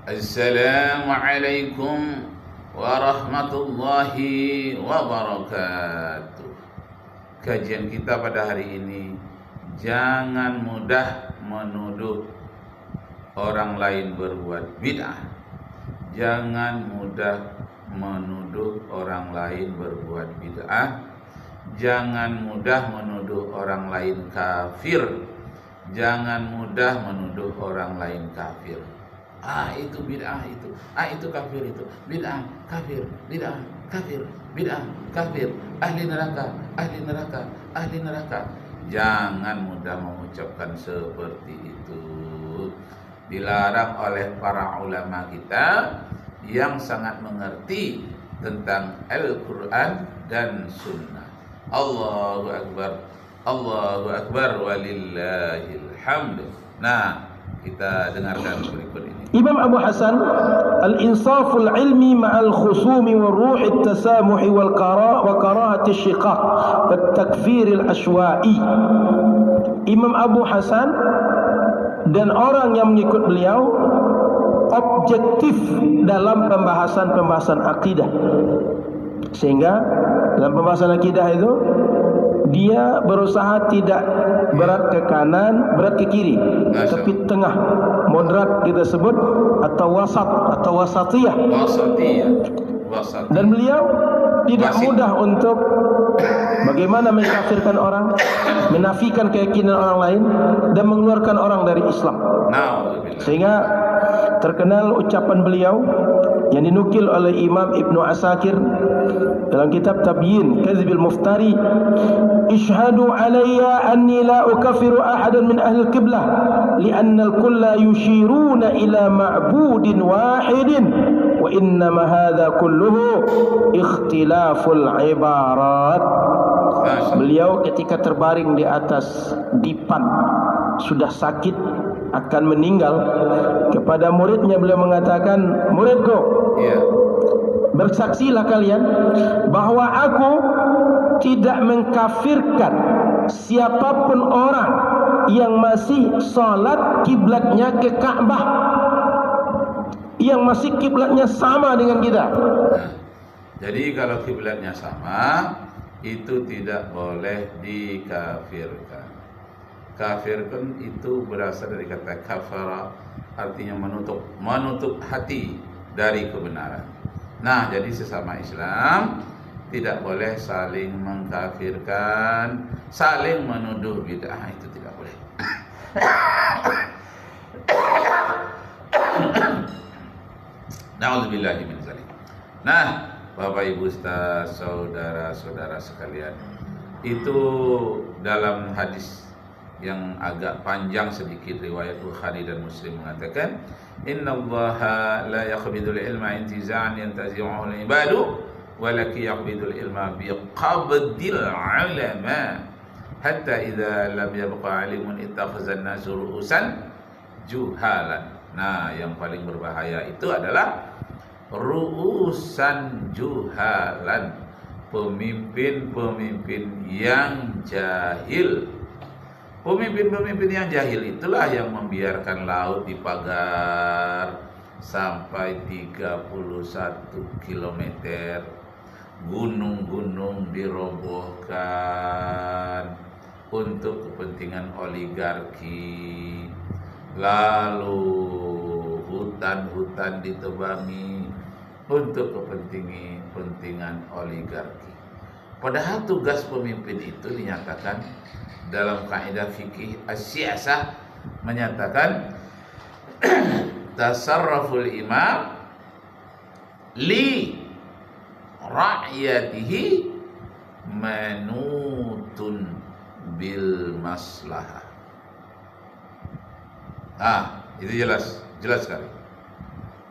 Assalamualaikum warahmatullahi wabarakatuh. Kajian kita pada hari ini, jangan mudah menuduh orang lain berbuat bid'ah. Jangan mudah menuduh orang lain berbuat bid'ah. Jangan mudah menuduh orang lain kafir. Jangan mudah menuduh orang lain kafir. Itu bid'ah itu. Itu kafir itu. Bid'ah, kafir, bid'ah, kafir, bid'ah, kafir. Ahli neraka, ahli neraka, ahli neraka. Jangan mudah mengucapkan seperti itu. Dilarang oleh para ulama kita yang sangat mengerti tentang Al-Quran dan Sunnah. Allahu Akbar, Allahu Akbar, walillahil hamd. Nah, kita dengarkan berikut ini. Imam Abu Hasan, al-insaful ilmi ma'al khusumi wa ruhi tasamuhi wal karahati syiqaq wa takfiril ashwa'i. Imam Abu Hasan dan orang yang mengikut beliau objektif dalam pembahasan akidah, sehingga dalam pembahasan akidah itu dia berusaha tidak berat ke kanan, berat ke kiri, tapi tengah, moderat kita sebut, atau wasat atau wasatiyah. Dan beliau tidak mudah untuk bagaimana mengkafirkan orang, menafikan keyakinan orang lain, dan mengeluarkan orang dari Islam. Sehingga terkenal ucapan beliau yang dinukil oleh Imam Ibnu Asakir dalam kitab Tabyin Kadhibil Muftari, "Ishhadu alayya anni la ukaffiru ahadan min ahli al-qiblah li'anna al-kulla yushiruna ila ma'budin wahidin wa innama hadha kulluhu ikhtilaful ibarat." Beliau ketika terbaring di atas dipan, sudah sakit, akan meninggal, kepada muridnya beliau mengatakan, "Muridku, bersaksilah kalian bahwa aku tidak mengkafirkan siapapun orang yang masih salat kiblatnya ke Ka'bah, yang masih kiblatnya sama dengan kita." Jadi kalau kiblatnya sama, itu tidak boleh dikafirkan. Kafirkan itu berasal dari kata kafara, artinya menutup hati dari kebenaran. Nah, jadi sesama Islam tidak boleh saling mengkafirkan, saling menuduh bid'ah, itu tidak boleh. Na'udzubillahi min dzalik. Nah, Bapak Ibu Ustaz, saudara-saudara sekalian, itu dalam hadis yang agak panjang sedikit riwayat Bukhari dan Muslim mengatakan, "Innallaha la yaqbidul ilma intiza'an yantazi'uhu al-ibadu walakin yaqbidul ilma biqabdil ulama hatta idza lam yabqa 'alimun ittakhadha an-nasu ru'usan juhalan." Nah, yang paling berbahaya itu adalah ru'usan juhalan, pemimpin-pemimpin yang jahil. Pemimpin-pemimpin yang jahil itulah yang membiarkan laut dipagar sampai 31 km, gunung-gunung dirobohkan untuk kepentingan oligarki, lalu hutan-hutan ditebangi untuk kepentingan oligarki. Padahal tugas pemimpin itu dinyatakan dalam kaidah fikih as-siyasah, menyatakan tasarruful imam li ra'yatihi manutun bil maslahah. Itu jelas sekali.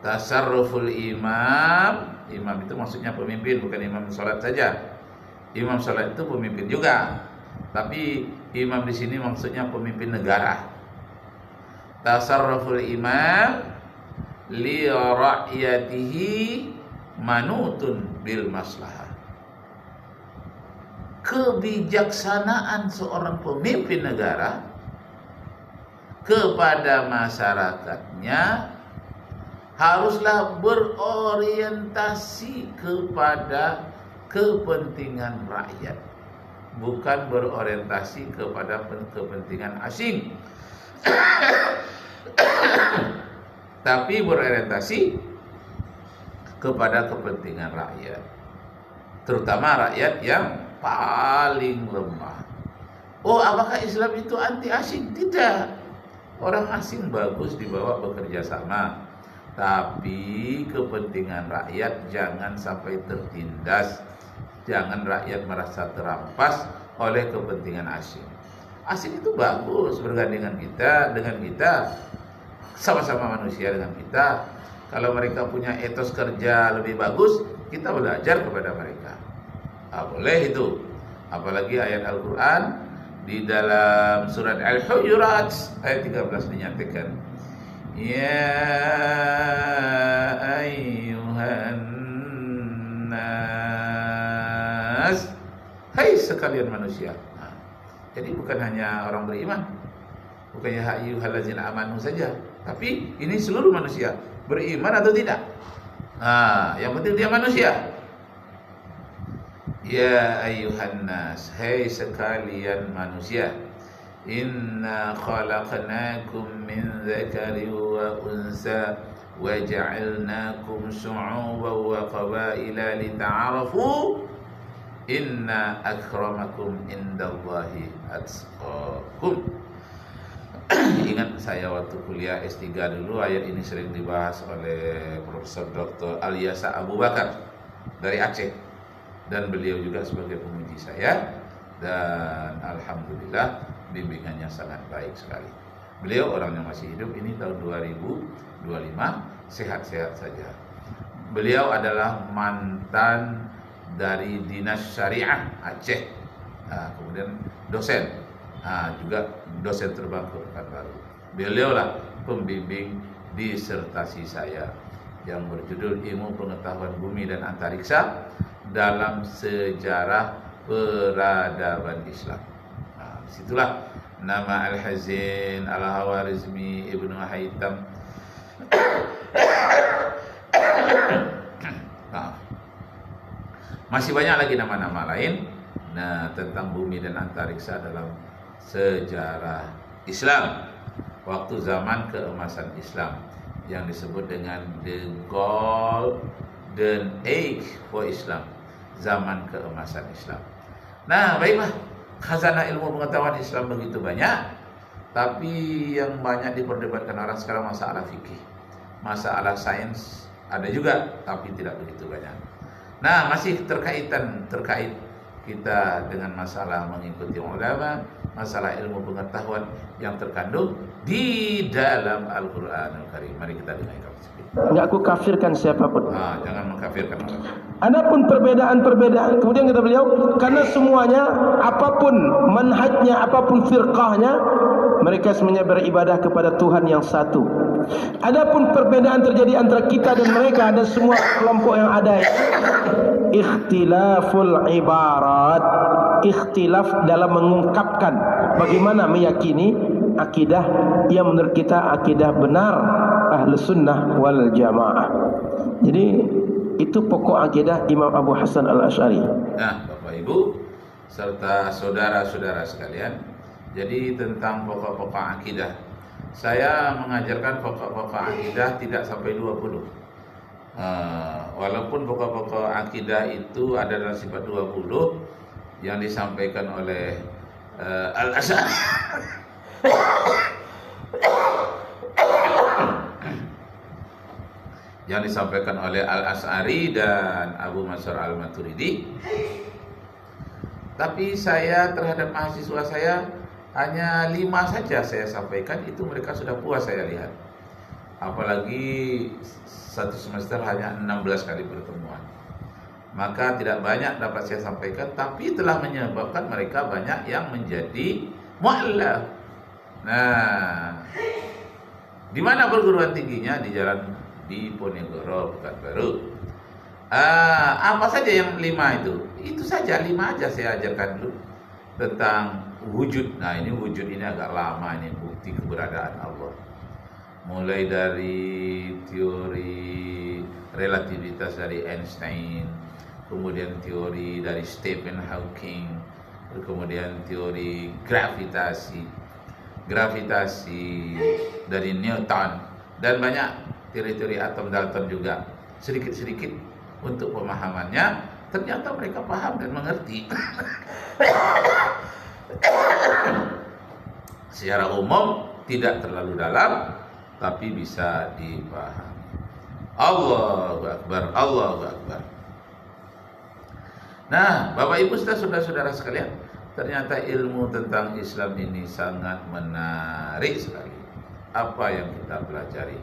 Tasarruful imam itu maksudnya pemimpin, bukan imam salat saja. Imam salat itu pemimpin juga, tapi imam di sini maksudnya pemimpin negara. Tasarruful imam li ra'yatihi manutun bil maslahah. Kebijaksanaan seorang pemimpin negara kepada masyarakatnya haruslah berorientasi kepada kepentingan rakyat, bukan berorientasi kepada kepentingan asing. Tapi berorientasi kepada kepentingan rakyat, terutama rakyat yang paling lemah. Oh, apakah Islam itu anti asing? Tidak. Orang asing bagus dibawa bekerja sama, tapi kepentingan rakyat jangan sampai tertindas. Jangan rakyat merasa terampas oleh kepentingan asing. Asing itu bagus bergandengan dengan kita, sama-sama manusia dengan kita. Kalau mereka punya etos kerja lebih bagus, kita belajar kepada mereka. Boleh itu. Apalagi ayat Al-Quran di dalam surat Al-Hujurat ayat 13 dinyatakan, ya ayyuhan nas, hai sekalian manusia. Jadi bukan hanya orang beriman, bukannya ayyuhallazina amanu saja, tapi ini seluruh manusia, beriman atau tidak. Yang penting dia manusia. Ya ayyuhan nas, hai sekalian manusia, inna khalaqnakum min dzakarin wa unsa wa ja'alnakum syu'uban wa qabaila lita'arafu inna akramakum indallahi atqakum. Ingat saya waktu kuliah S3 dulu, ayat ini sering dibahas oleh Profesor Dr. Alyasa Abu Bakar dari Aceh. Dan beliau juga sebagai pemuji saya, dan alhamdulillah bimbingannya sangat baik sekali. Beliau orang yang masih hidup, ini tahun 2025, sehat-sehat saja. Beliau adalah mantan dari Dinas Syariah Aceh, kemudian dosen, juga dosen terbang ke Pekanbaru. Beliau lah pembimbing disertasi saya yang berjudul Ilmu Pengetahuan Bumi dan Antariksa dalam Sejarah Peradaban Islam. Disitulah nama Al-Hazin Al-Hawarizmi Ibnu Haytham masih banyak lagi nama-nama lain tentang bumi dan antariksa dalam sejarah Islam waktu zaman keemasan Islam yang disebut dengan the golden age for Islam, zaman keemasan Islam. Nah, baiklah, khazanah ilmu pengetahuan Islam begitu banyak, tapi yang banyak diperdebatkan orang sekarang masalah fikih, masalah sains ada juga, tapi tidak begitu banyak. Nah, masih terkait kita dengan masalah mengikuti ulama, masalah ilmu pengetahuan yang terkandung di dalam Al-Quranul Karim. Mari kita dengarkan. Enggak aku kafirkan siapapun. Jangan mengkafirkan orang. Adapun perbedaan-perbedaan, kemudian kata beliau, karena semuanya, apapun manhajnya, apapun firqahnya, mereka semuanya beribadah kepada Tuhan yang satu. Adapun perbedaan terjadi antara kita dan mereka dan semua kelompok yang ada, ikhtilaful ibarat, ikhtilaf dalam mengungkapkan bagaimana meyakini akidah yang menurut kita akidah benar Ahlus Sunnah wal Jamaah. Jadi itu pokok akidah Imam Abu Hasan Al-Asy'ari. Nah, Bapak Ibu serta saudara-saudara sekalian, jadi tentang pokok-pokok akidah, saya mengajarkan pokok-pokok akidah tidak sampai 20. Walaupun pokok-pokok akidah itu ada dalam sifat 20 yang disampaikan oleh Al-Asy'ari. Yang disampaikan oleh Al-Asy'ari dan Abu Mansur Al-Maturidi. Tapi saya terhadap mahasiswa saya hanya 5 saja saya sampaikan, itu mereka sudah puas saya lihat. Apalagi satu semester hanya 16 kali pertemuan. Maka tidak banyak dapat saya sampaikan, tapi telah menyebabkan mereka banyak yang menjadi mu'allaf. Nah, di mana perguruan tingginya? Di Ponegoro, Pekanbaru. Apa saja yang 5 itu? Itu saja, 5 aja saya ajarkan dulu tentang wujud. Nah, ini wujud ini agak lama, ini bukti keberadaan Allah. Mulai dari teori relativitas dari Einstein, kemudian teori dari Stephen Hawking, kemudian teori gravitasi dari Newton, dan banyak teori-teori atom Dalton juga. Sedikit-sedikit untuk pemahamannya, ternyata mereka paham dan mengerti. Secara umum tidak terlalu dalam, tapi bisa dipahami. Allahu Akbar, Allahu Akbar. Nah, Bapak Ibu saudara-saudara sekalian, ternyata ilmu tentang Islam ini sangat menarik sekali. Apa yang kita pelajari?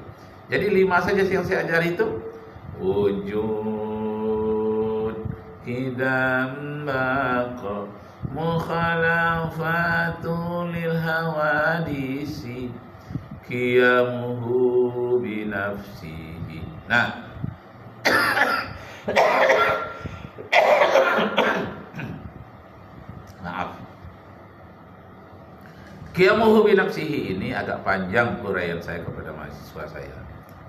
Jadi 5 saja yang saya ajari itu: wujud, qidam, baqa, mukhalafatu lil hawadisi, qiyamuhu binafsihi. Nah, maaf, qiyamuhu binafsihi ini agak panjang uraian saya kepada mahasiswa saya.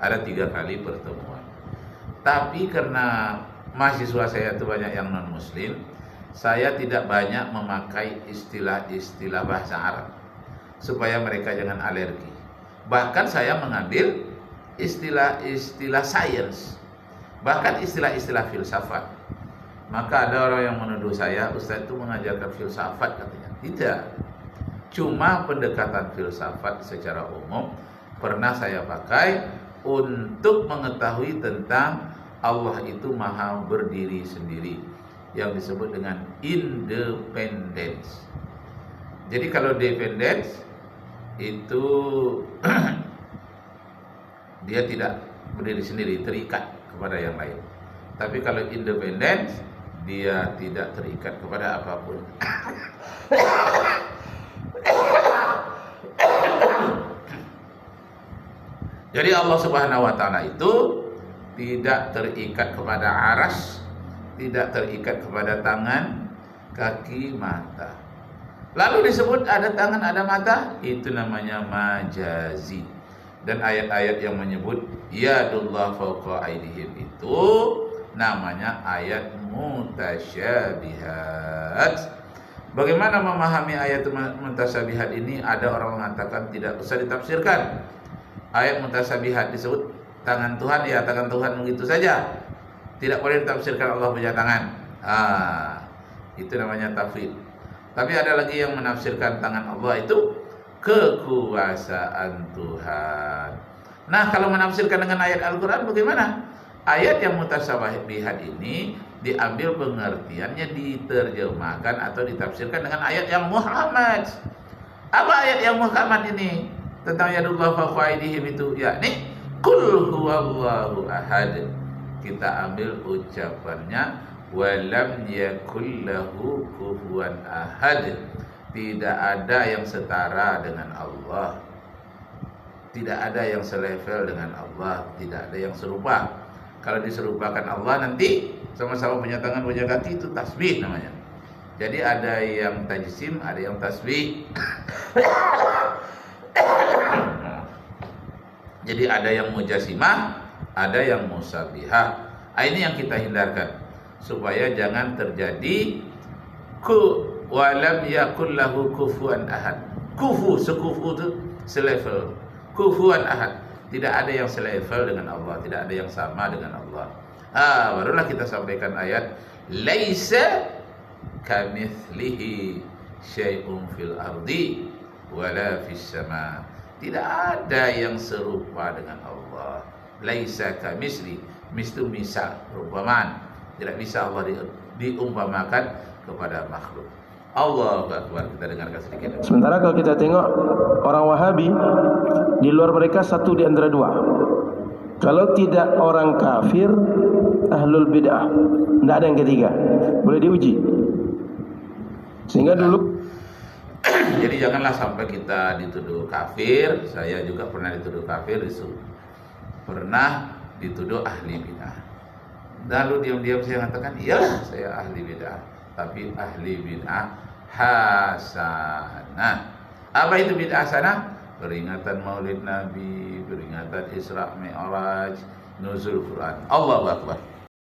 Ada 3 kali pertemuan. Tapi karena mahasiswa saya itu banyak yang non muslim, saya tidak banyak memakai istilah-istilah bahasa Arab supaya mereka jangan alergi. Bahkan saya mengambil istilah-istilah sains, bahkan istilah-istilah filsafat. Maka ada orang yang menuduh saya, Ustaz itu mengajarkan filsafat, katanya. Tidak. Cuma pendekatan filsafat secara umum pernah saya pakai untuk mengetahui tentang Allah itu maha berdiri sendiri, yang disebut dengan independence. Jadi kalau dependence itu dia tidak berdiri sendiri, terikat kepada yang lain. Tapi kalau independence, dia tidak terikat kepada apapun. Jadi Allah Subhanahu wa taala itu tidak terikat kepada aras, tidak terikat kepada tangan, kaki, mata. Lalu disebut ada tangan, ada mata, itu namanya majazi. Dan ayat-ayat yang menyebut yadullah fawqa aydihim itu namanya ayat mutasyabihat. Bagaimana memahami ayat mutasyabihat ini? Ada orang mengatakan tidak usah ditafsirkan. Ayat mutasyabihat disebut tangan Tuhan, ya tangan Tuhan begitu saja. Tidak boleh ditafsirkan Allah punya tangan. Itu namanya tafsir. Tapi ada lagi yang menafsirkan tangan Allah itu kekuasaan Tuhan. Nah, kalau menafsirkan dengan ayat Al-Quran bagaimana? Ayat yang mutasyabihat ini diambil pengertiannya, diterjemahkan atau ditafsirkan dengan ayat yang Muhammad. Apa ayat yang Muhammad ini? Tentang yadullah fawqa aydihim itu, yakni qul huwallahu ahad. Kita ambil ucapannya walam yakul lahu kufuwan ahad. Tidak ada yang setara dengan Allah, tidak ada yang selevel dengan Allah, tidak ada yang serupa. Kalau diserupakan Allah nanti sama-sama punya tangan, punya kaki, itu tasbih namanya. Jadi ada yang tajsim, ada yang tasbih. Jadi ada yang mujasimah, ada yang musabihah. Ini yang kita hindarkan supaya jangan terjadi walam yakul lahu kufuwan ahad. Kufu, sekufu itu selevel. Kufuwan ahad, tidak ada yang selevel dengan Allah, tidak ada yang sama dengan Allah. Barulah kita sampaikan ayat laisa kamitslihi syai'un fil ardi wala fis sama. Tidak ada yang serupa dengan Allah. Laisa kamitsli, mislu misal, perumpamaan. Tidak bisa Allah diumpamakan kepada makhluk. Allahu Akbar. Kita dengarkan sedikit. Sementara kalau kita tengok orang Wahabi, di luar mereka satu di antara dua. Kalau tidak orang kafir, ahlul bid'ah. Tidak ada yang ketiga. Boleh diuji. Sehingga dulu jadi janganlah sampai kita dituduh kafir. Saya juga pernah dituduh kafir, pernah dituduh ahli bid'ah. Lalu diam-diam saya mengatakan, iyalah saya ahli bid'ah, tapi ahli bid'ah hasanah. Apa itu bid'ah hasanah? peringatan Maulid Nabi, peringatan Isra Mi'raj, nuzul Quran. Allahu Akbar.